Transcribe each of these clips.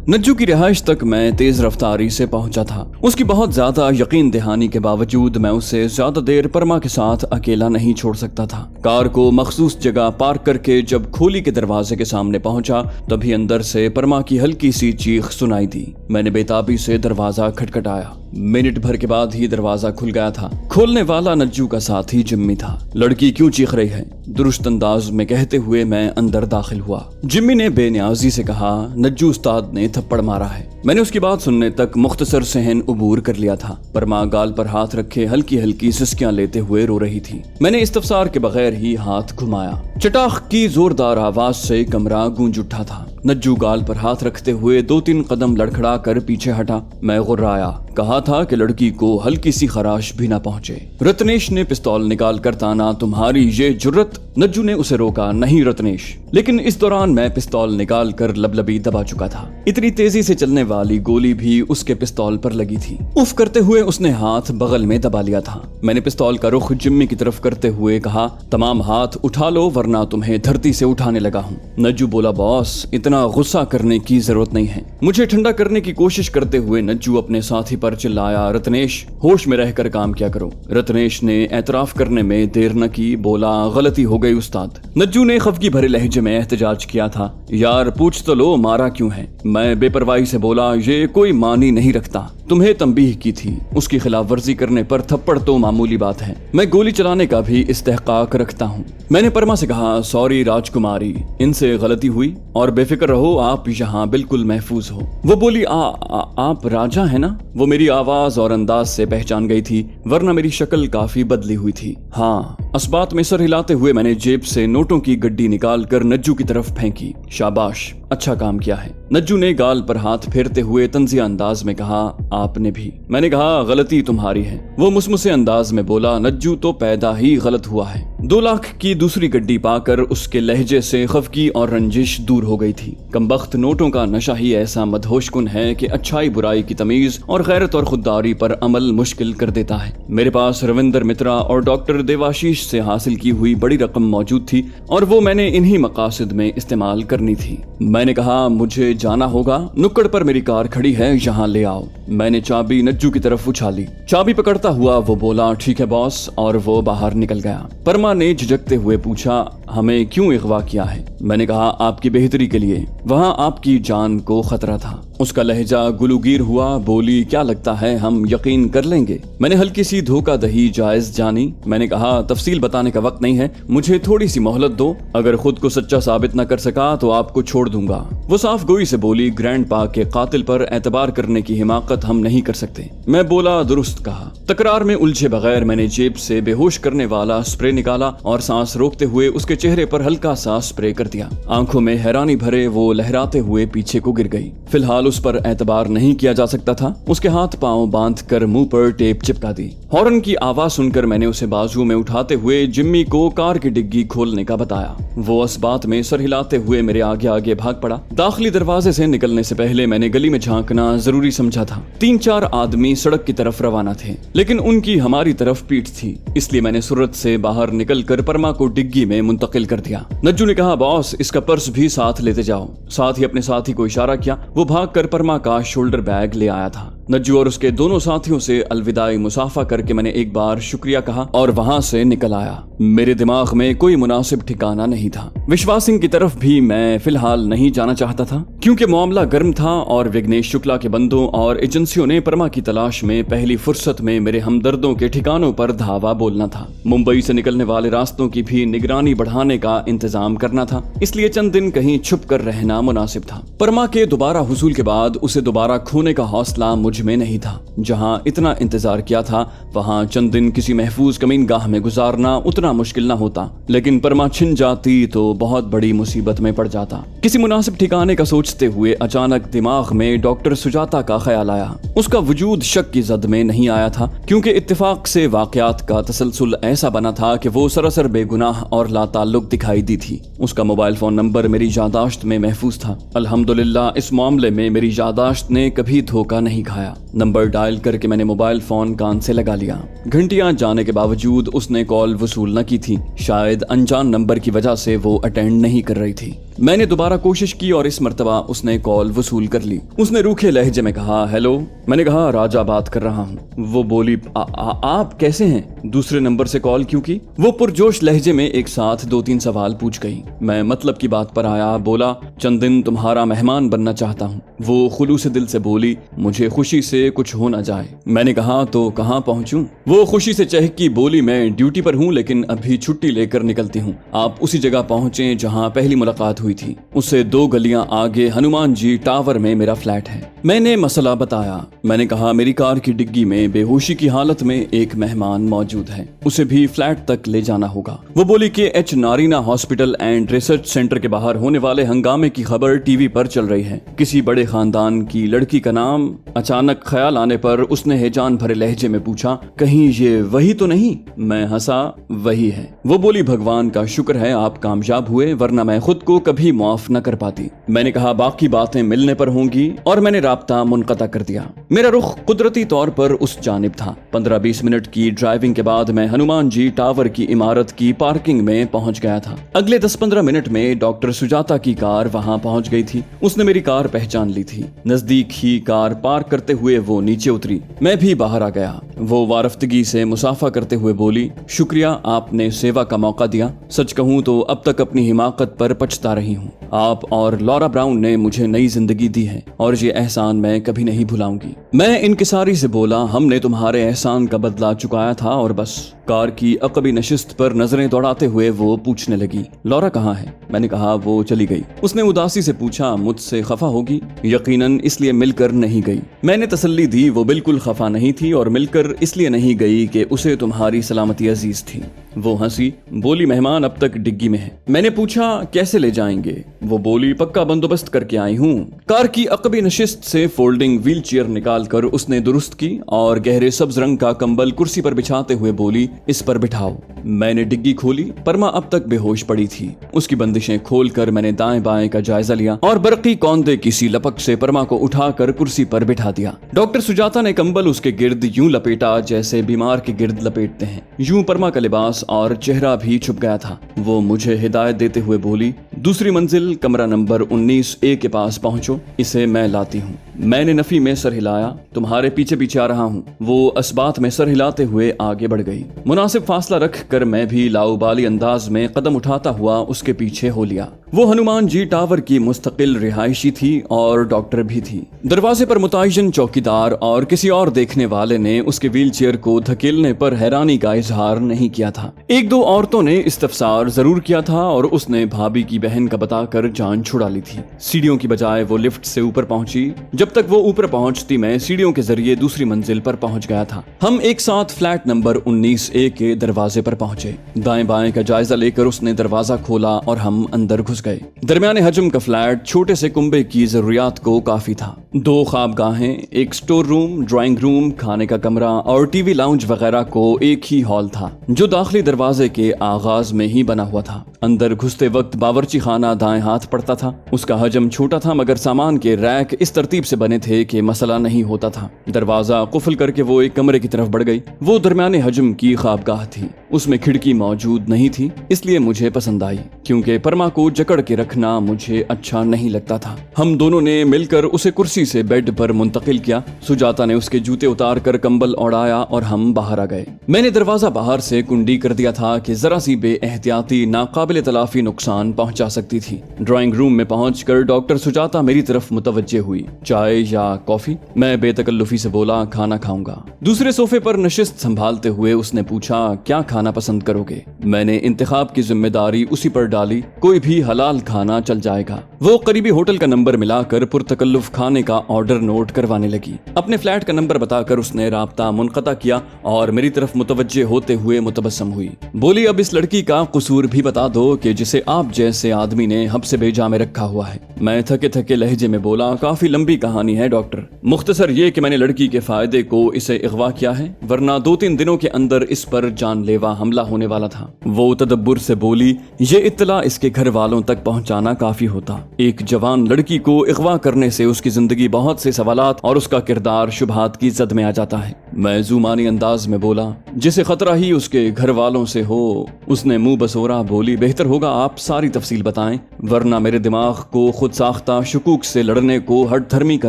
नज्जू की रिहाइश तक मैं तेज रफ्तारी से पहुंचा था। उसकी बहुत ज्यादा यकीन दहानी के बावजूद मैं उसे ज्यादा देर परमा के साथ अकेला नहीं छोड़ सकता था। कार को मखसूस जगह पार्क करके जब खोली के दरवाजे के सामने पहुंचा तभी अंदर से परमा की हल्की सी चीख सुनाई दी। मैंने बेताबी से दरवाजा खटखटाया। मिनट भर के बाद ही दरवाजा खुल गया था। खोलने वाला नज्जू का साथी जिम्मी था। लड़की क्यों चीख रही है, दुरुस्त अंदाज में कहते हुए मैं अंदर दाखिल हुआ। जिम्मी ने बेनियाजी से कहा, नज्जू उस्ताद ने थप्पड़ मारा है। मैंने उसकी बात सुनने तक मुख्तसर सहन उबूर कर लिया था। परमा गाल पर हाथ रखे हल्की हल्की सिसकियां लेते हुए रो रही थी। मैंने इस्तफसार के बगैर ही हाथ घुमाया। चटाख की जोरदार आवाज से कमरा गूंज उठा था। नज्जू गाल पर हाथ रखते हुए 2-3 कदम लड़खड़ा कर पीछे हटा। मैं गुर्राया। कहा था कि लड़की को हल्की सी खराश भी ना पहुंचे। रत्नेश ने पिस्तौल निकाल कर ताना, तुम्हारी ये जुर्रत। नज्जू ने उसे रोका, नहीं रत्नेश। लेकिन इस दौरान मैं पिस्तौल निकाल कर लबलबी दबा चुका था। इतनी तेजी से चलने वाली गोली भी उसके पिस्तौल पर लगी थी। उफ करते हुए उसने हाथ बगल में दबा लिया था। मैंने पिस्तौल का रुख जिम्मी की तरफ करते हुए कहा, तमाम हाथ उठा लो वरना तुम्हें धरती से उठाने लगा हूँ। नज्जू बोला, बॉस इतना गुस्सा करने की जरूरत नहीं है। मुझे ठंडा करने की कोशिश करते हुए नज्जू अपने साथी पर चिल्लाया, रत्नेश होश में रहकर काम किया करो। रत्नेश ने एतराफ करने में देर न की, बोला, गलती हो गई उस्ताद। नज्जू ने खफगी भरे लहजे में एहतजाज किया था, यार पूछ तो लो मारा क्यों है। मैं बेपरवाही से बोला, ये कोई मानी नहीं रखता, तुम्हें तंबीह की थी। उसकी खिलाफ वर्जी करने पर थप्पड़ तो मामूली बात है, मैं गोली चलाने का भी इस्तेहकाक रखता हूँ। मैंने परमा से कहा, सॉरी राजकुमारी, इनसे गलती हुई और बेफिक्र रहो, आप यहाँ बिल्कुल महफूज हो। वो बोली, आप राजा है ना? वो मेरी आवाज और अंदाज से पहचान गई थी, वरना मेरी शक्ल काफी बदली हुई थी। हाँ। अस्बात में सर हिलाते हुए मैंने जेब से नोटों की गड्डी निकाल कर नज्जू की तरफ फेंकी। शाबाश, अच्छा काम किया है। नज्जू ने गाल पर हाथ फेरते हुए तंजिया अंदाज में कहा, आपने भी। मैंने कहा, गलती तुम्हारी है। वो मुसमुसे अंदाज में बोला, नज्जू तो पैदा ही गलत हुआ है। 2 लाख की दूसरी गड्डी पाकर उसके लहजे से खफगी और रंजिश दूर हो गई थी। कमबख्त नोटों का नशा ही ऐसा मदहोशकुन है कि अच्छाई बुराई की तमीज और गैरत और खुददारी पर अमल मुश्किल कर देता है। मेरे पास रविंदर मित्रा और डॉक्टर देवाशीष से हासिल की हुई बड़ी रकम मौजूद थी और वो मैंने इन्हीं मकासद में इस्तेमाल करनी थी। मैंने कहा, मुझे जाना होगा, नुक्कड़ पर मेरी कार खड़ी है, यहाँ ले आओ। मैंने चाबी नज्जू की तरफ उछाली। चाबी पकड़ता हुआ वो बोला, ठीक है बॉस, और वो बाहर निकल गया। परमा ने झिझकते हुए पूछा, हमें क्यों इगवा किया है? मैंने कहा, आपकी बेहतरी के लिए, वहाँ आपकी जान को खतरा था। उसका लहजा गुलूगीर हुआ, बोली, क्या लगता है हम यकीन कर लेंगे? मैंने हल्की सी धोखा दही जायज जानी। मैंने कहा, तफसील बताने का वक्त नहीं है, मुझे थोड़ी सी मोहलत दो, अगर खुद को सच्चा साबित न कर सका तो आपको छोड़ दूंगा। वो साफ गोई से बोली, ग्रैंड पा के कातिल पर एतबार करने की हिमाकत हम नहीं कर सकते। मैं बोला, दुरुस्त कहा। तकरार में उलझे बगैर मैंने जेब से बेहोश करने वाला स्प्रे निकाला और सांस रोकते हुए उसके चेहरे पर हल्का सा स्प्रे कर दिया। आंखों में हैरानी भरे वो लहराते हुए पीछे को गिर गई। फिलहाल उस पर एतबार नहीं किया जा सकता था। उसके हाथ पांव बांध कर मुंह पर टेप चिपका दी। हॉर्न की आवाज सुनकर मैंने उसे बाजू में उठाते हुए जिम्मी को कार की डिग्गी खोलने का बताया। वो इस बात में सर हिलाते हुए मेरे आगे आगे भाग पड़ा। दाखिली दरवाजे से निकलने से पहले मैंने गली में झांकना जरूरी समझा था। 3-4 आदमी सड़क की तरफ रवाना थे, लेकिन उनकी हमारी तरफ पीठ थी, इसलिए मैंने सूरत से बाहर निकलकर परमा को डिग्गी में मुंतकिल कर दिया। नज्जू ने कहा, बॉस इसका पर्स भी साथ लेते जाओ। साथ ही अपने साथी को इशारा किया। वो भाग कर परमा का शोल्डर बैग ले आया था। नज्जू और उसके दोनों साथियों से अलविदाई मुसाफा करके मैंने एक बार शुक्रिया कहा और वहां से निकल आया। मेरे दिमाग में कोई मुनासिब ठिकाना नहीं था। विश्वास सिंह की तरफ भी मैं फिलहाल नहीं जाना चाहता था, क्योंकि मामला गर्म था और विघ्नेश शुक्ला के बंदों और एजेंसियों ने परमा की तलाश में पहली फुर्सत में मेरे हमदर्दों के ठिकानों पर धावा बोलना था। मुंबई से निकलने वाले रास्तों की भी निगरानी बढ़ाने का इंतजाम करना था, इसलिए चंद दिन कहीं छुप कर रहना मुनासिब था। परमा के दोबारा हुसूल के बाद उसे दोबारा खोने का हौसला मुझ में नहीं था। जहां इतना इंतजार किया था वहां चंद दिन किसी महफूज कमीनगाह में गुजारना उतना मुश्किल न होता, लेकिन परमा छिन जाती तो बहुत बड़ी मुसीबत में पड़ जाता। किसी मुनासिब ठिकाने का सोचते हुए अचानक दिमाग में डॉक्टर सुजाता का ख्याल आया। उसका वजूद शक की जद में नहीं आया था, क्योंकि इत्तेफाक से वाकयात का तसलसल ऐसा बना था कि वो सरासर बेगुनाह और लाताल्लुक दिखाई दी थी। उसका मोबाइल फोन नंबर मेरी यादाश्त में महफूज था। अल्हम्दुलिल्लाह इस मामले में मेरी यादाश्त ने कभी धोखा नहीं खाया। नंबर डायल करके मैंने मोबाइल फोन कान से लगा लिया। घंटियां जाने के बावजूद उसने कॉल वसूल न की थी। शायद अनजान नंबर की वजह से वो अटेंड नहीं कर रही थी। میں نے دوبارہ کوشش کی اور اس مرتبہ اس نے کال وصول کر لی۔ اس نے روکھے لہجے میں کہا ہیلو۔ میں نے کہا راجہ بات کر رہا ہوں۔ وہ بولی آپ کیسے ہیں؟ دوسرے نمبر سے کال کیوں کی؟ وہ پرجوش لہجے میں ایک ساتھ 2-3 سوال پوچھ گئی۔ میں مطلب کی بات پر آیا، بولا چند دن تمہارا مہمان بننا چاہتا ہوں۔ وہ خلوص دل سے بولی مجھے خوشی سے کچھ ہو نہ جائے۔ میں نے کہا تو کہاں پہنچوں؟ وہ خوشی سے چہکی، بولی میں ڈیوٹی پر ہوں لیکن ابھی چھٹی لے کر نکلتی ہوں۔ آپ اسی جگہ پہنچیں جہاں پہلی ملاقات ہوئی تھی، اس سے 2 گلیاں آگے ہنومان جی ٹاور میں میرا فلیٹ ہے۔ میں نے مسئلہ بتایا۔ میں نے کہا میری کار کی ڈگی میں بے ہوشی کی حالت میں ایک مہمان موجود ہے، اسے بھی فلیٹ تک لے جانا ہوگا۔ وہ بولی کہ H Narayana hospital and research centre کے باہر ہونے والے ہنگامے کی خبر ٹی وی پر چل رہی ہے، کسی بڑے خاندان کی لڑکی کا نام۔ اچانک خیال آنے پر اس نے ہیجان بھرے لہجے میں پوچھا کہیں یہ وہی تو نہیں؟ میں ہنسا، وہی ہے۔ وہ بولی بھگوان کا شکر ہے آپ کامیاب ہوئے، ورنہ میں خود کو کبھی معاف نہ کر پاتی۔ میں نے کہا باقی باتیں ملنے پر ہوں گی، اور میں نے رابطہ منقطع کر دیا۔ میرا رخ قدرتی طور پر اس جانب تھا۔ 15-20 منٹ کی ڈرائیونگ کے بعد میں ہنومان جی ٹاور کی عمارت کی پارکنگ میں پہنچ گیا تھا۔ اگلے 10-15 منٹ میں ڈاکٹر سجاتا کی کار وہاں پہنچ گئی تھی۔ اس نے میری کار پہچان لی تھی۔ نزدیک ہی کار پارک کرتے ہوئے وہ نیچے اتری، میں بھی باہر آ گیا۔ وہ وارفتگی سے مصافحہ کرتے ہوئے بولی شکریہ، آپ نے سیوا کا موقع دیا۔ سچ کہوں تو اب تک اپنی حماقت پر پچھتا رہی ہوں۔ آپ اور لورا براؤن نے مجھے نئی زندگی دی ہے اور یہ احسان میں کبھی نہیں بھلاؤں گی۔ میں انکساری سے بولا ہم نے تمہارے احسان کا بدلہ چکایا تھا اور بس۔ کار کی عقبی نشست پر نظریں دوڑاتے ہوئے وہ پوچھنے لگی لورا کہاں ہے؟ میں نے کہا وہ چلی گئی۔ اس نے اداسی سے پوچھا مجھ سے خفا ہوگی؟ یقیناً اس لیے مل کر نہیں گئی۔ میں نے تسلی دی وہ بالکل خفا نہیں تھی اور مل کر اس لیے نہیں گئی کہ اسے تمہاری سلامتی عزیز تھی۔ وہ ہنسی، بولی مہمان اب تک ڈگی میں ہے۔ میں نے پوچھا کیسے لے جائیں گے؟ وہ بولی پکا بندوبست کر کے آئی ہوں۔ کار کی عقبی نشست سے فولڈنگ ویل چیئر نکال کر اس نے درست کی اور گہرے سبز رنگ کا کمبل کرسی پر بچھاتے ہوئے بولی اس پر بٹھاؤ۔ میں نے ڈگی کھولی۔ پرما اب تک بے ہوش پڑی تھی۔ اس کی بندشیں کھول کر میں نے دائیں بائیں کا جائزہ لیا اور برقی کوندے کی سی لپک سے پرما کو اٹھا کر کرسی پر بٹھا دیا۔ ڈاکٹر سجاتا نے کمبل اس کے گرد یوں لپیٹا جیسے بیمار کے گرد لپیٹتے ہیں۔ یوں پرما کا لباس اور چہرہ بھی چھپ گیا تھا۔ وہ مجھے ہدایت دیتے ہوئے بولی دوسری منزل کمرہ نمبر 19A کے پاس پہنچو، اسے میں لاتی ہوں۔ میں نے نفی میں سر ہلایا، تمہارے پیچھے پیچھے آ رہا ہوں۔ وہ اسبات میں سر ہلاتے ہوئے آگے بڑھ گئی۔ مناسب فاصلہ رکھ کر میں بھی لاؤبالی انداز میں قدم اٹھاتا ہوا اس کے پیچھے ہو لیا۔ وہ ہنومان جی ٹاور کی مستقل رہائشی تھی اور ڈاکٹر بھی تھی۔ دروازے پر متعین چوکیدار اور کسی اور دیکھنے والے نے اس کے ویل چیئر کو دھکیلنے پر حیرانی کا اظہار نہیں کیا تھا۔ 1-2 عورتوں نے استفسار ضرور کیا تھا اور اس نے بھابھی کی بہن کا بتا کر جان چھڑا لی تھی۔ سیڑھیوں کی بجائے وہ لفٹ سے اوپر پہنچی۔ جب تک وہ اوپر پہنچتی میں سیڑھیوں کے ذریعے دوسری منزل پر پہنچ گیا تھا۔ ہم ایک ساتھ فلیٹ نمبر 19A کے دروازے پر پہنچے۔ دائیں بائیں کا جائزہ لے کر اس نے دروازہ کھولا اور ہم اندر گھس گئے۔ درمیانے حجم کا فلیٹ چھوٹے سے کنبے کی ضروریات کو کافی تھا۔ 2 خوابگاہیں، ایک سٹور روم، ڈرائنگ روم، کھانے کا کمرہ اور ٹی وی لاؤنج وغیرہ کو ایک ہی ہال تھا جو داخلی دروازے کے آغاز میں ہی بنا ہوا تھا۔ اندر گھستے وقت باورچی خانہ دائیں ہاتھ پڑتا تھا۔ اس کا حجم چھوٹا تھا مگر سامان کے ریک اس ترتیب سے بنے تھے کہ مسئلہ نہیں ہوتا تھا۔ دروازہ قفل کر کے وہ ایک کمرے کی طرف بڑھ گئی۔ وہ درمیانے حجم کی خوابگاہ تھی۔ اس میں کھڑکی موجود نہیں تھی، اس لیے مجھے پسند آئی کیونکہ پرما کو جکڑ کے رکھنا مجھے اچھا نہیں لگتا تھا۔ ہم دونوں نے مل کر اسے کرسی سے بیڈ پر منتقل کیا۔ سجاتا نے اس کے جوتے اتار کر کمبل اوڑھایا اور ہم باہر آ گئے۔ میں نے دروازہ باہر سے کنڈی کر دیا تھا کہ ذرا سی بے احتیاطی ناقابل تلافی نقصان پہنچا سکتی تھی۔ ڈرائنگ روم میں پہنچ کر ڈاکٹر سجاتا میری طرف متوجہ ہوئی۔ چائے یا کافی؟ میں بے تکلفی سے بولا کھانا کھاؤں گا۔ دوسرے صوفے پر نشست سنبھالتے ہوئے اس نے پوچھا کیا کھانا پسند کرو گے؟ میں نے انتخاب کی ذمہ داری اسی پر ڈالی، کوئی بھی حلال کھانا چل جائے گا۔ وہ قریبی ہوٹل کا نمبر ملا کر پرتکلف کھانے کا آرڈر نوٹ کروانے لگی۔ اپنے فلیٹ کا نمبر بتا کر اس نے رابطہ منقطع کیا اور میری طرف متوجہ ہوتے ہوئے متبسم ہوئی۔ بولی اب اس لڑکی کا قصور بھی بتا دو کہ جسے آپ جیسے آدمی نے حبس بیجا میں رکھا ہوا ہے۔ میں تھکے تھکے لہجے میں بولا کافی لمبی کہانی ہے ڈاکٹر، مختصر یہ کہ میں نے لڑکی کے فائدے کو اسے اغوا کیا ہے، ورنہ 2-3 دنوں کے اندر इस पर जानलेवा हमला होने वाला था। वो तदब्बुर से बोली, ये इत्तला इसके घर वालों तक पहुंचाना काफी होता। एक जवान लड़की को अगवा करने से उसकी जिंदगी बहुत से सवालात और उसका किरदार शुबहात की जद में आ जाता है। मैं जुमानी अंदाज में बोला, जिसे खतरा ही उसके घर वालों से हो। उसने मुंह बसोरा बोली, बेहतर होगा आप सारी तफसील बताएं, वरना मेरे दिमाग को खुद साख्ता शुकूक से लड़ने को हट धर्मी का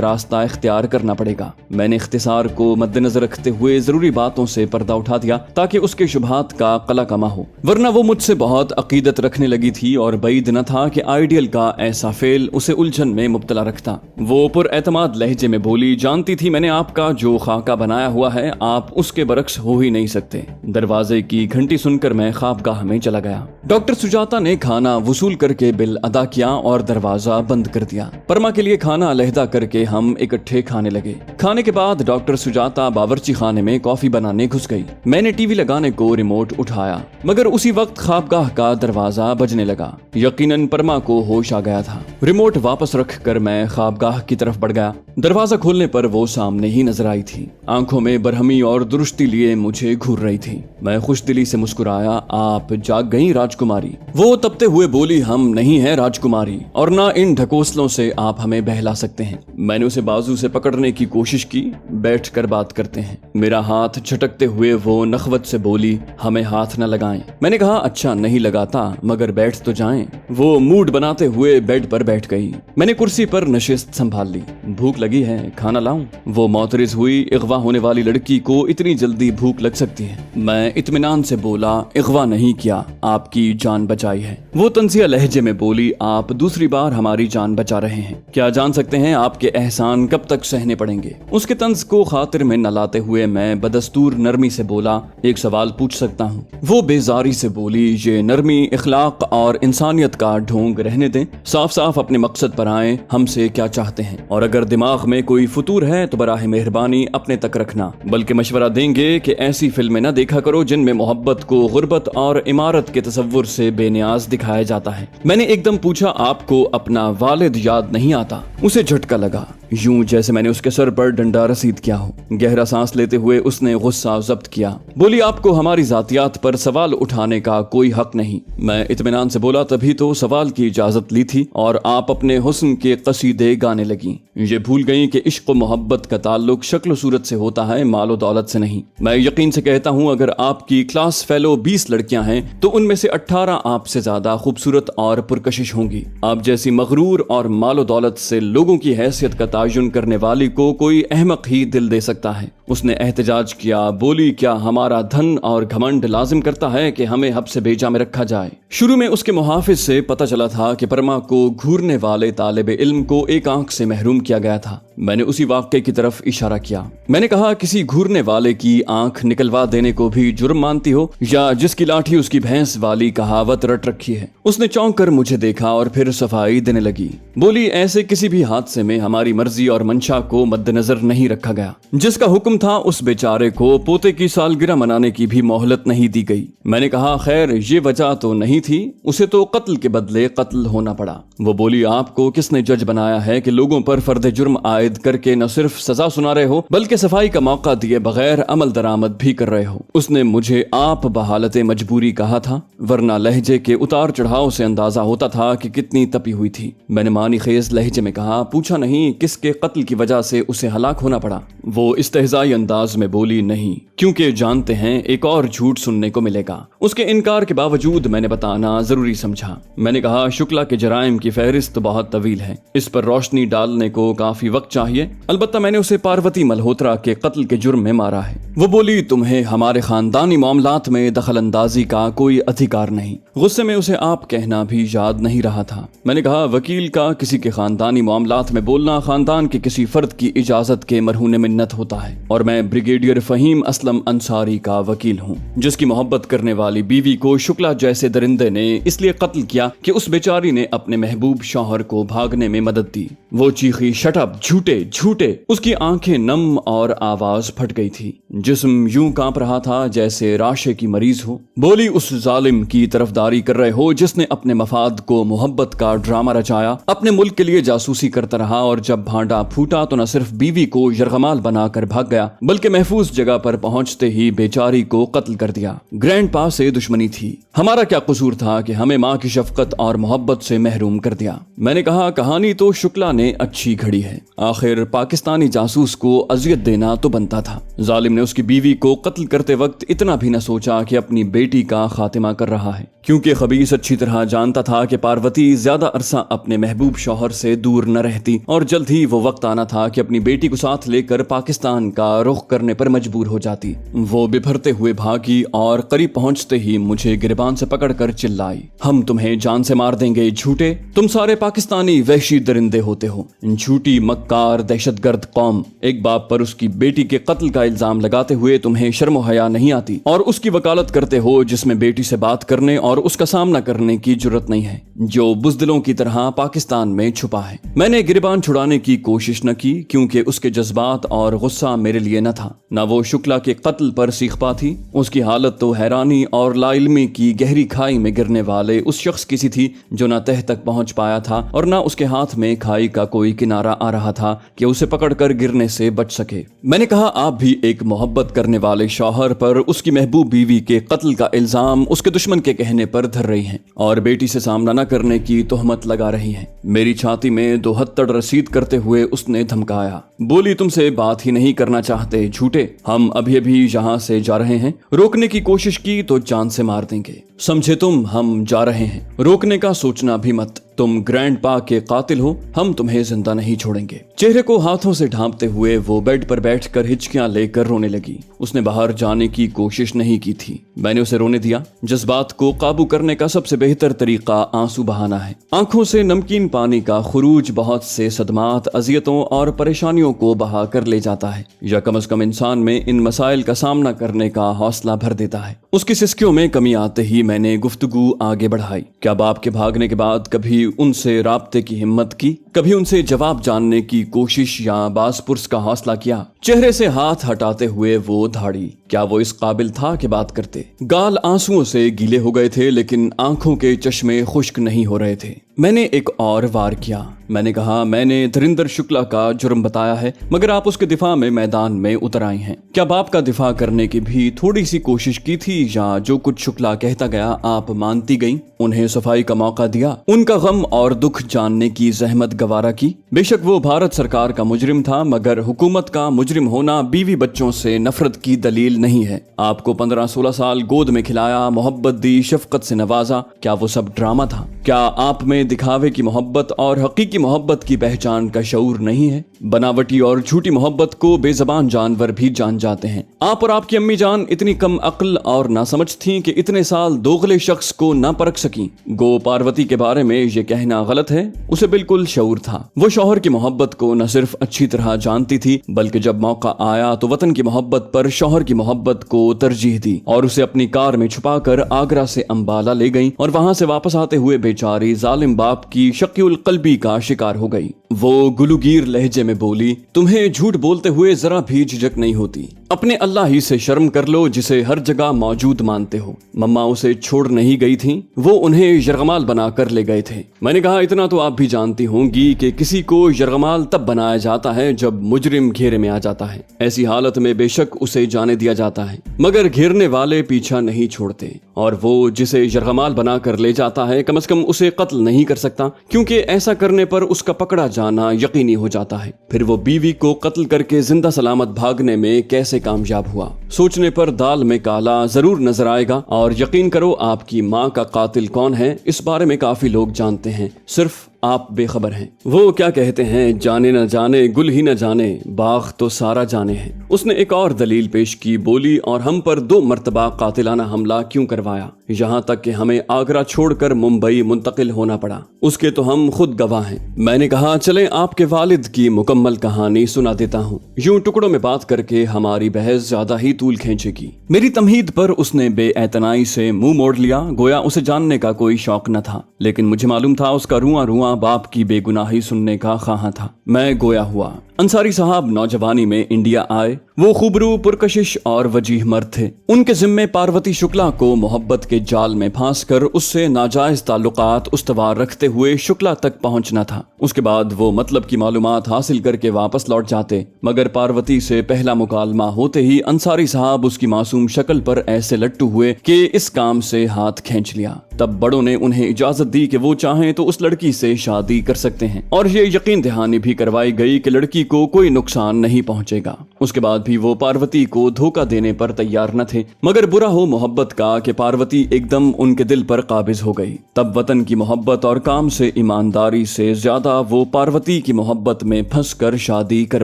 रास्ता इख्तियार करना पड़ेगा। मैंने इख्तिसार को मद्देनजर रखते हुए जरूरी बातों से पर्दा उठा दिया ताकि उसके शुबहात का कला कमा हो, वरना वो मुझसे बहुत अकीदत रखने लगी थी और बैद न था कि आइडियल का ऐसा फेल उसे उलझन में मुब्तला रखता। वो पुरएतमाद लहजे में बोली, जानती थी मैंने आपका जो खाका बनाया हुआ है आप उसके बरक्स हो ही नहीं सकते। दरवाजे की घंटी सुनकर मैं ख्वाबगाह में चला गया। डॉक्टर सुजाता ने खाना वसूल करके बिल अदा किया और दरवाजा बंद कर दिया। परमा के लिए खाना अलहदा करके हम इकट्ठे खाने लगे। खाने के बाद डॉक्टर सुजाता बावर्ची खाने में कॉफी बनाने घुस गई। मैंने टीवी लगाने को रिमोट उठाया, मगर उसी वक्त ख्वाबगाह का दरवाजा बजने लगा। यकीनन परमा को होश आ गया था। रिमोट वापस रखकर मैं ख्वाबगाह की तरफ बढ़ गया। दरवाजा खोलने पर वो सामने ही नजर आई थी। आंखों में बरहमी और दुरुस्ती लिए मुझे घूर रही थी। मैं खुशदिली से मुस्कुराया, आप जाग गई राजकुमारी? वो तपते हुए बोली, हम नहीं है राजकुमारी और ना इन ढकोसलों से आप हमें बहला सकते हैं। मैंने उसे बाजू से पकड़ने की कोशिश की, बैठ कर बात करते हैं। मेरा हाथ झटकते हुए वो नखवत से बोली, हमें हाथ न लगाएं। मैंने कहा, अच्छा नहीं लगाता, मगर बैठ तो जाएं। वो मूड बनाते हुए बेड पर बैठ गई। मैंने कुर्सी पर नशिस्त संभाल ली। भूख लगी है, खाना लाऊं? वो मोतरिज हुई, इगवा होने वाली लड़की को इतनी जल्दी भूख लग सकती है। मैं इत्मीनान से बोला, इगवा नहीं किया, आपकी जान बचाई है। वो तंजिया लहजे में बोली, आप दूसरी बार हमारी जान बचा रहे हैं। क्या जान सकते हैं आपके एहसान कब तक सहने पड़ेंगे? उसके तंज को खातिर में न लाते हुए मैं बदस्तूर नरमी से बोला, एक सवाल पूछ सकता हूँ? वो बेजारी से बोली, ये नरमी, इखलाक और इंसानियत का ढोंग रहने दें, साफ साफ अपने मकसद पर आए, हमसे क्या चाहते हैं, और अगर दिमाग में कोई फतूर है तो बराह मेहरबानी अपने तक रखना। बल्कि मशवरा देंगे कि ऐसी फिल्में न देखा करो जिनमें मोहब्बत को गुर्बत और इमारत के तसव्वुर से बेनियाज दिखाया जाता है। मैंने एकदम पूछा, आपको अपना वालिद याद नहीं आता? उसे झटका लगा, यूं जैसे मैंने उसके सर पर डंडा रसीद किया हो। गहरा सांस लेते हुए उसने गुस्सा जब्त किया। बोली, आपको हमारी जातियात पर सवाल उठाने का कोई हक नहीं। मैं इत्मीनान से बोला, तभी तो सवाल की इजाजत ली थी और आप अपने हुस्न के कसीदे गाने लगी। ये भूल गई कि इश्क मोहब्बत का ताल्लुक शक्ल सूरत से होता है, मालो दौलत से नहीं। मैं यकीन से कहता हूँ, अगर आपकी क्लास फेलो 20 लड़कियां हैं तो उनमें से 18 आपसे ज्यादा खूबसूरत और पुरकशिश होंगी। आप जैसी मगरूर और मालो दौलत से लोगों की हैसियत का तायुन करने वाली को कोई अहमक ही दिल दे सकता है। उसने एहतजाज किया। बोली, क्या हमारा धन और घमंड लाजिम करता है कि हमें हब से बेजा में रखा जाए? शुरू में उसके मुहाफिज से पता चला था कि परमा को घूरने वाले तालिब इल्म को एक आंख से महरूम किया गया था। मैंने उसी वाक़े की तरफ इशारा किया। मैंने कहा, किसी घूरने वाले की आंख निकलवा देने को भी जुर्म मानती हो, या जिसकी लाठी उसकी भैंस वाली कहावत रट रखी है? उसने चौंक कर मुझे देखा और फिर सफाई देने लगी। बोली, ऐसे किसी भी हादसे में हमारी मर्जी और मंशा को मद्देनजर नहीं रखा गया। जिसका हुक्म था उस बेचारे को पोते की सालगिरह मनाने की भी मोहलत नहीं दी गई। मैंने कहा, खैर ये वजह तो नहीं थी, उसे तो कत्ल के बदले कत्ल होना पड़ा। वो बोली, आपको किसने जज बनाया है कि लोगों पर फर्द जुर्म आयद करके न सिर्फ सजा सुना रहे हो बल्कि सफाई का मौका दिए बगैर अमल दरामद भी कर रहे हो? उसने मुझे आप बहालत मजबूरी कहा था, वरना लहजे के उतार चढ़ाव से अंदाजा होता था कि कितनी तपी हुई थी। मैंने मानी खेज लहजे में कहा, पूछा नहीं किसके कत्ल की वजह से उसे हलाक होना पड़ा? वो इस्तेहज़ाई अंदाज में बोली, नहीं, क्योंकि जानते हैं एक और झूठ सुनने को मिलेगा। उसके इनकार के बावजूद मैंने बताना जरूरी समझा। मैंने कहा, शुक्ला के जराइम की फहरिस्त बहुत तवील है, इस पर रोशनी डालने को काफी वक्त चाहिए। अलबत्ता मैंने उसे पार्वती मल्होत्रा के कत्ल के जुर्म में मारा है। वो बोली, तुम्हें हमारे खानदानी मामलात में दखल अंदाजी का कोई अधिकार नहीं। गुस्से में उसे आप कहना भी याद नहीं रहा था। मैंने कहा, वकील का किसी के खानदानी मामलात में बोलना खानदान के किसी फर्द की इजाजत के मरहूने मिन्नत होता है, और मैं ब्रिगेडियर फहीम असलम अंसारी का वकील हूँ, जिसकी मोहब्बत करने वाली बीवी को शुक्ला जैसे दरिंदे ने इसलिए कत्ल किया कि उस बेचारी ने अपने महबूब शौहर को भागने में मदद दी। वो चीखी, शट अप, झूठे झूठे। उसकी आंखें नम और आवाज फट गई थी। जिस्म यूं कांप रहा था जैसे राशे की मरीज हो। बोली, उस जालिम की तरफदारी कर रहे हो जिसने अपने मफाद को मोहब्बत का ड्रामा रचाया, अपने मुल्क के लिए जासूसी करता रहा, और जब भांडा फूटा तो न सिर्फ बीवी को यरगमाल बनाकर भाग गया बल्कि महफूज जगह पर पहुंच पहुंचते ही बेचारी को कत्ल कर दिया। ग्रैंडपा से दुश्मनी थी, हमारा क्या कसूर था कि हमें माँ की शफकत और मोहब्बत से महरूम कर दिया। मैंने कहा कहानी तो शुक्ला ने अच्छी घड़ी है, आखिर पाकिस्तानी जासूस को अजियत देना तो बनता था। जालिम ने उसकी बीवी को कत्ल करते वक्त इतना भी न सोचा कि अपनी बेटी का खातिमा कर रहा है, क्योंकि खबीस अच्छी तरह जानता था कि पार्वती ज्यादा अरसा अपने महबूब शौहर से दूर न रहती और जल्द ही वो वक्त आना था कि अपनी बेटी को साथ लेकर पाकिस्तान का रुख करने पर मजबूर हो जाती। वो बिफरते हुए भागी और करीब पहुंचते ही मुझे गिरबान से पकड़कर चिल्लाई, हम तुम्हें जान से मार देंगे झूठे, तुम सारे पाकिस्तानी वहशी दरिंदे होते हो, झूठी मक्कार दहशतगर्द कौम। एक बाप पर उसकी बेटी के कत्ल का इल्जाम लगाते हुए तुम्हें शर्म हया नहीं आती और उसकी वकालत करते हो जिसमें बेटी से बात करने और उसका सामना करने की जरूरत नहीं है, जो बुज़दिलों की तरह पाकिस्तान में छुपा है। मैंने गिरबान छुड़ाने की कोशिश न की क्योंकि उसके जज्बात और गुस्सा मेरे लिए न था, न वो शुक्ला के कत्ल पर सीखपा थी। उसकी हालत तो हैरानी और लाइल्मी की गहरी खाई में गिरने वाले उस शख्स की सी थी जो न तह तक पहुंच पाया था और न उसके हाथ में खाई का कोई किनारा आ रहा था कि उसे पकड़कर गिरने से बच सके। मैंने कहा आप भी एक मोहब्बत करने वाले शौहर पर उसकी महबूब बीवी के कत्ल का इल्जाम उसके दुश्मन के कहने पर धर रही हैं और बेटी से सामना न करने की तोहमत लगा रही हैं। मेरी छाती में 72 रसीद करते हुए उसने धमकाया, बोली तुमसे बात ही नहीं करना चाहते झूठे, हम अभी अभी यहाँ से जा रहे हैं, रोकने की कोशिश की तो जान से मार देंगे, समझे तुम, हम जा रहे हैं, रोकने का सोचना भी मत, तुम ग्रैंडपा के कातिल हो, हम तुम्हें जिंदा नहीं छोड़ेंगे। चेहरे को हाथों से ढांपते हुए वो बेड पर बैठकर हिचकियां लेकर रोने लगी। उसने बाहर जाने की कोशिश नहीं की थी, मैंने उसे रोने दिया। जज्बात को काबू करने का सबसे बेहतर तरीका आंसू बहाना है। आंखों से नमकीन पानी का खुरूज बहुत से सदमात, अजियतों और परेशानियों को बहा कर ले जाता है, या कम से कम इंसान में इन मसाइल का सामना करने का हौसला भर देता है। उसकी सिस्कियों में कमी आते ही मैंने गुफ्तगू आगे बढ़ाई। क्या बाप के भागने के बाद कभी उनसे राब्ते की हिम्मत की, कभी उनसे जवाब जानने की कोशिश या बासपुरस का हौसला किया? चेहरे से हाथ हटाते हुए वो धाड़ी, क्या वो इस काबिल था कि बात करते? गाल आंसुओं से गीले हो गए थे लेकिन आंखों के चश्मे खुश्क नहीं हो रहे थे। मैंने एक और वार किया। मैंने कहा मैंने धरिंदर शुक्ला का जुर्म बताया है मगर आप उसके दिफा में मैदान में उतर आई हैं। क्या बाप का दिफा करने की भी थोड़ी सी कोशिश की थी या जो कुछ शुक्ला कहता गया आप मानती गईं? उन्हें सफाई का मौका दिया, उनका गम और दुख जानने की जहमत गवारा की? बेशक वो भारत सरकार का मुजरिम था मगर हुकूमत का मुजरिम होना बीवी बच्चों से नफरत की दलील नहीं है। आपको 15-16 साल गोद में खिलाया, मोहब्बत दी, शफकत से नवाजा, क्या वो सब ड्रामा था? क्या आप में दिखावे की मोहब्बत और हकीकी मोहब्बत की पहचान का शऊर नहीं है? बनावटी और झूठी मोहब्बत को बेजबान जानवर भी जान जाते हैं। आप और आपकी अम्मी जान इतनी कम अक्ल और नासमझ थीं कि इतने साल दोगले शख्स को ना परख सकी। गो पार्वती के बारे में ये कहना गलत है, उसे बिल्कुल शऊर था। वो शौहर की मोहब्बत को न सिर्फ अच्छी तरह जानती थी बल्कि जब मौका आया तो वतन की मोहब्बत पर शौहर की मोहब्बत को तरजीह दी और उसे अपनी कार में छुपाकर आगरा से अंबाला ले गई और वहां से वापस आते हुए बेचारी जालिम बाप की शकीउल कल्बी का शिकार हो गई। वो गुलूगीर लहजे में बोली, तुम्हें झूठ बोलते हुए जरा भी झिझक नहीं होती? अपने अल्लाह ही से शर्म कर लो जिसे हर जगह मौजूद मानते हो। मम्मा उसे छोड़ नहीं गई थी, वो उन्हें यरगमाल बना कर ले गए थे। मैंने कहा इतना तो आप भी जानती होंगी कि किसी को यरगमाल तब बनाया जाता है जब मुजरिम घेरे में आ जाता है। ऐसी हालत में बेशक उसे जाने दिया जाता है मगर घेरने वाले पीछा नहीं छोड़ते और वो जिसे यरगमाल बना कर ले जाता है कम से कम उसे कत्ल नहीं कर सकता क्योंकि ऐसा करने पर उसका पकड़ा जाना यकीनी हो जाता है। फिर वो बीवी को कत्ल करके जिंदा सलामत भागने में कैसे कामयाब हुआ? सोचने पर दाल में काला जरूर नजर आएगा और यकीन करो आपकी माँ का कातिल कौन है इस बारे में काफी लोग जानते हैं, सिर्फ आप बेखबर हैं। वो क्या कहते हैं, जाने न जाने गुल ही न जाने, बाग तो सारा जाने है। उसने एक और दलील पेश की, बोली और हम पर 2 मर्तबा कातिलाना हमला क्यों करवाया, यहाँ तक कि हमें आगरा छोड़कर मुंबई मुंतकिल होना पड़ा, उसके तो हम खुद गवाह हैं। मैंने कहा चले आपके वालिद की मुकम्मल कहानी सुना देता हूँ, यूं टुकड़ों में बात करके हमारी बहस ज्यादा ही तूल खींचेगी। मेरी तमहीद पर उसने बेएतनाई से मुंह मोड़ लिया, गोया उसे जानने का कोई शौक न था, लेकिन मुझे मालूम था उसका रुआ रुआ बाप की बेगुनाही सुनने का ख्वाह था। मैं गोया हुआ। अंसारी साहब नौजवानी में इंडिया आए। वो खूबरू, पुरकशिश और वजीह मर्द थे। उनके जिम्मे पार्वती शुक्ला को मोहब्बत के जाल में फांस कर उससे नाजायज ताल्लुकात उस्तवार रखते हुए शुक्ला तक पहुंचना था। उसके बाद वो मतलब की मालूमात हासिल करके वापस लौट जाते, मगर पार्वती से पहला मुकालमा होते ही अंसारी साहब उसकी मासूम शक्ल पर ऐसे लट्टू हुए कि इस काम से हाथ खींच लिया। तब बड़ों ने उन्हें इजाजत दी कि वो चाहें तो उस लड़की से शादी कर सकते हैं, और ये यकीन दहानी भी करवाई गई कि लड़की को कोई नुकसान नहीं पहुंचेगा। उसके बाद भी वो पार्वती को धोखा देने पर तैयार न थे, मगर बुरा हो मोहब्बत का कि पार्वती एकदम उनके दिल पर काबिज हो गई। तब वतन की मोहब्बत और काम से ईमानदारी से ज्यादा वो पार्वती की मोहब्बत में फंसकर शादी कर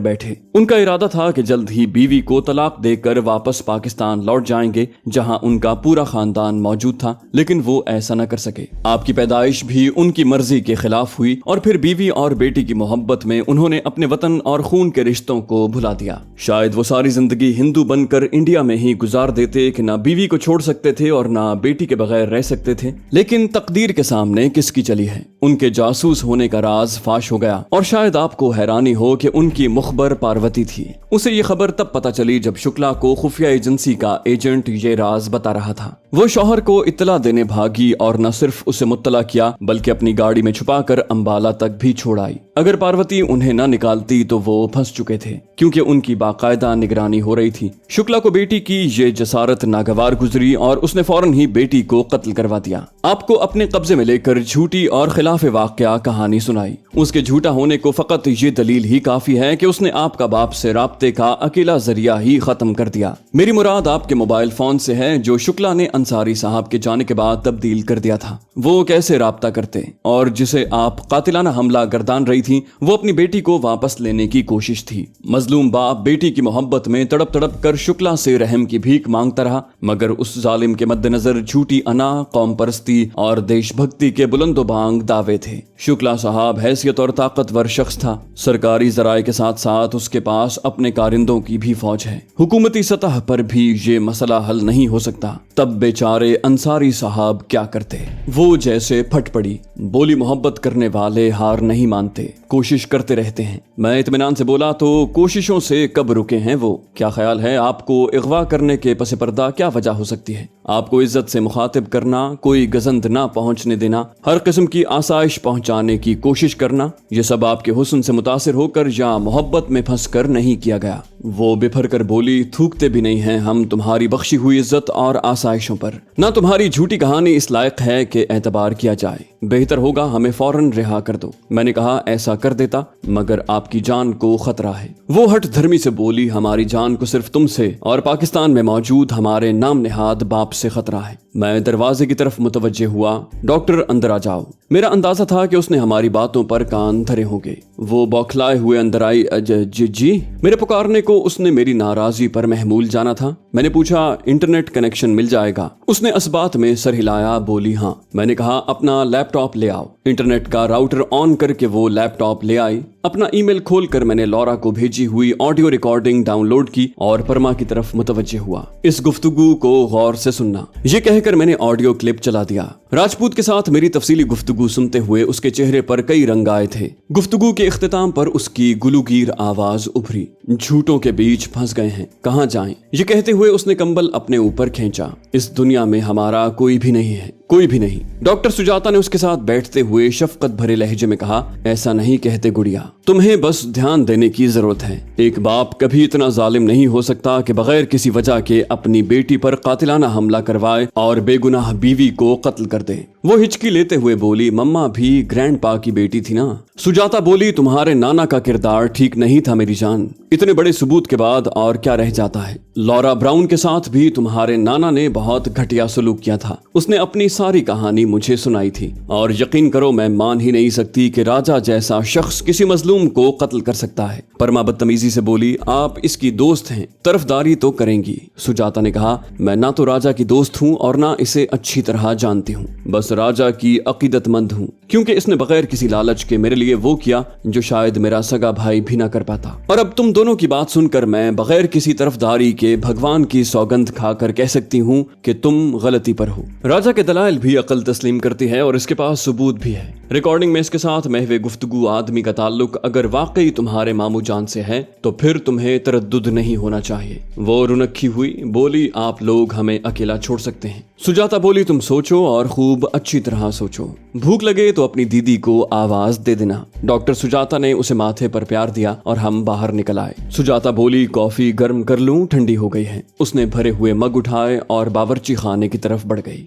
बैठे। उनका इरादा था कि जल्द ही बीवी को तलाक देकर वापस पाकिस्तान लौट जाएंगे, जहां उनका पूरा खानदान मौजूद था, लेकिन वो ऐसा न कर सके। आपकी पैदाइश भी उनकी मर्जी के खिलाफ हुई, और फिर बीवी और बेटी की मोहब्बत में उन्होंने अपने वतन और खून के रिश्तों को भुला दिया। शायद वो सारी जिंदगी हिंदू बनकर इंडिया में ही गुजार देते कि ना बीवी को छोड़ सकते थे और ना बेटी के बगैर रह सकते थे, लेकिन तकदीर के सामने किसकी चली है। उनके जासूस होने का राज फाश हो गया, और शायद आपको हैरानी हो कि उनकी मुखबर पार्वती थी। उसे ये खबर तब पता चली जब शुक्ला को खुफिया एजेंसी का एजेंट ये राज बता रहा था। वो शौहर को इत्तला देने भागी और न सिर्फ उसे मुत्तला किया बल्कि अपनी गाड़ी में छुपाकर अंबाला तक भी छोड़ आई। अगर पार्वती उन्हें न निकालती तो वो फंस चुके थे, क्योंकि उनकी बाकायदा निगरानी हो रही थी। शुक्ला को बेटी की ये जसारत नागवार गुजरी और उसने फौरन ही बेटी को कत्ल करवा दिया। आपको अपने कब्जे में लेकर झूठी और खिलाफ वाक़या कहानी सुनाई। उसके झूठा होने को फकत ये दलील ही काफी है कि उसने आपका बाप से राब्ते का अकेला जरिया ही खत्म कर दिया। मेरी मुराद आपके मोबाइल फोन से है, जो शुक्ला ने अंसारी साहब के जाने के बाद तब्दील कर दिया था। वो कैसे राब्ता करते, और जिसे आप कातिलाना हमला गर्दान रही थी, वो अपनी बेटी को वापस लेने की कोशिश थी। मजलूम बाप बेटी की मोहब्बत में तड़प तड़प कर शुक्ला से रहम की भीख मांगता रहा, मगर उस जालिम के मद्देनजर झूठी अना, कौम परस्ती और देशभक्ति के बुलंदोबांग दावे थे। शुक्ला साहब हैसियत और ताकतवर शख्स था। सरकारी जराये के साथ साथ उसके पास अपने कारिंदों की भी फौज है। हुकूमती सतह पर भी ये मसला हल नहीं हो सकता। तब बेचारे अंसारी साहब क्या करते? वो जैसे फट पड़ी, बोली मोहब्बत करने वाले हार नहीं मानते, कोशिश करते रहते हैं। मैं इत्मीनान से बोला, तो कोशिशों से कब रुके हैं वो? क्या ख्याल है आपको अगवा करने के पसे पर्दा क्या वजह हो सकती है? आपको इज्जत से मुखातिब करना, कोई गजंद ना पहुंचने देना, हर किस्म की आसाइश पहुंचाने की कोशिश करना, ये सब आपके हुस्न से मुतासिर होकर या मोहब्बत में फंस कर नहीं किया गया। वो बिफर कर बोली, थूकते भी नहीं हैं हम तुम्हारी बख्शी हुई इज्जत और आसाइशों पर। ना तुम्हारी झूठी कहानी इस लायक है कि एतबार किया जाए। बेहतर होगा हमें फौरन रिहा कर दो। मैंने कहा ऐसा कर देता, मगर आपकी जान को खतरा है। वो हट धर्मी से बोली, हमारी जान को सिर्फ तुमसे और पाकिस्तान में मौजूद हमारे नाम नेहाद बाप से खतरा है। मैं दरवाजे की तरफ मुतवज्जे हुआ। डॉक्टर अंदर आ जाओ। मेरा अंदाजा था कि उसने हमारी बातों पर कान धरे होंगे। वो बौखलाए हुए अंदर आई। जी। मेरे पुकारने को उसने मेरी नाराजगी पर महमूल जाना था। मैंने पूछा, इंटरनेट कनेक्शन मिल जाएगा? उसने असबात में सर हिलाया, बोली हाँ। मैंने कहा, अपना लैपटॉप ले आओ। इंटरनेट का राउटर ऑन करके वो लैपटॉप ले आई। अपना ईमेल खोलकर मैंने लौरा को भेजी हुई ऑडियो रिकॉर्डिंग डाउनलोड की और परमा की तरफ मुतवज्जे हुआ। इस गुफ्तगू को गौर से सुनना, ये कहकर मैंने ऑडियो क्लिप चला दिया। राजपूत के साथ मेरी तफसीली गुफ्तगू सुनते हुए उसके चेहरे पर कई रंग आए थे। गुफ्तगू के इख्तिताम पर उसकी गुलूगीर आवाज उभरी, झूठों के बीच फंस गए हैं, कहाँ जाएं? ये कहते हुए उसने कंबल अपने ऊपर खींचा। इस दुनिया में हमारा कोई भी नहीं है, कोई भी नहीं। डॉक्टर सुजाता ने उसके साथ बैठते हुए शफकत भरे लहजे में कहा, ऐसा नहीं कहते गुड़िया, तुम्हें बस ध्यान देने की जरूरत है। एक बाप कभी इतना जालिम नहीं हो सकता कि बगैर किसी वजह के अपनी बेटी पर कातिलाना हमला करवाए और बेगुनाह बीवी को कत्ल कर दे। वो हिचकी लेते हुए बोली, मम्मा भी ग्रैंड पा की बेटी थी ना। सुजाता बोली, तुम्हारे नाना का किरदार ठीक नहीं था मेरी जान। इतने बड़े सबूत के बाद और क्या रह जाता है? लौरा ब्राउन के साथ भी तुम्हारे नाना ने बहुत घटिया सलूक किया था। उसने अपनी सारी कहानी मुझे सुनाई थी, और यकीन करो मैं मान ही नहीं सकती कि राजा जैसा शख्स किसी मजलूम को कत्ल कर सकता है। परमा बदतमीजी से बोली, आप इसकी दोस्त हैं, तरफदारी तो करेंगी। सुजाता ने कहा, मैं ना तो राजा की दोस्त हूँ और ना इसे अच्छी तरह जानती हूँ, बस राजा की अकीदतमंद हूँ, क्योंकि इसने बगैर किसी लालच के मेरे लिए वो किया जो शायद मेरा सगा भाई भी ना कर पाता। और अब तुम दोनों की बात सुनकर मैं बगैर किसी तरफदारी के भगवान की सौगंध खाकर कह सकती हूँ कि तुम गलती पर हो। राजा के दलाइल भी अकल तस्लीम करती है और इसके पास सबूत भी है। रिकॉर्डिंग में इसके साथ महवे गुफ्तगू आदमी का ताल्लुक अगर वाकई तुम्हारे मामू जान से है तो फिर तुम्हें तरद्दुद नहीं होना चाहिए। वो रुनक्खी हुई, बोली आप लोग हमें अकेला छोड़ सकते हैं। सुजाता बोली तुम सोचो और खूब अच्छी तरह सोचो, भूख लगे तो अपनी दीदी को आवाज दे देना। डॉक्टर सुजाता ने उसे माथे पर प्यार दिया और हम बाहर निकल आए। सुजाता बोली कॉफी गर्म कर लूं, ठंडी हो गई है। उसने भरे हुए मग उठाए और बावर्ची खाने की तरफ बढ़ गई।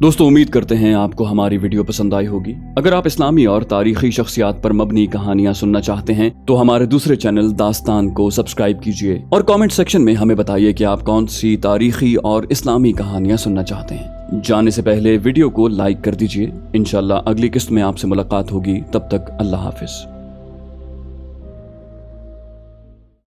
दोस्तों उम्मीद करते हैं आपको हमारी वीडियो पसंद आई होगी। अगर आप इस्लामी और तारीखी शख्सियात पर मबनी कहानियां सुनना चाहते हैं तो हमारे दूसरे चैनल दास्तान को सब्सक्राइब कीजिए और कमेंट सेक्शन में हमें बताइए कि आप कौन सी तारीखी और इस्लामी कहानियां सुनना चाहते हैं। जाने से पहले वीडियो को लाइक कर दीजिए। इंशाल्लाह अगली किस्त में आपसे मुलाकात होगी। तब तक अल्लाह हाफिज।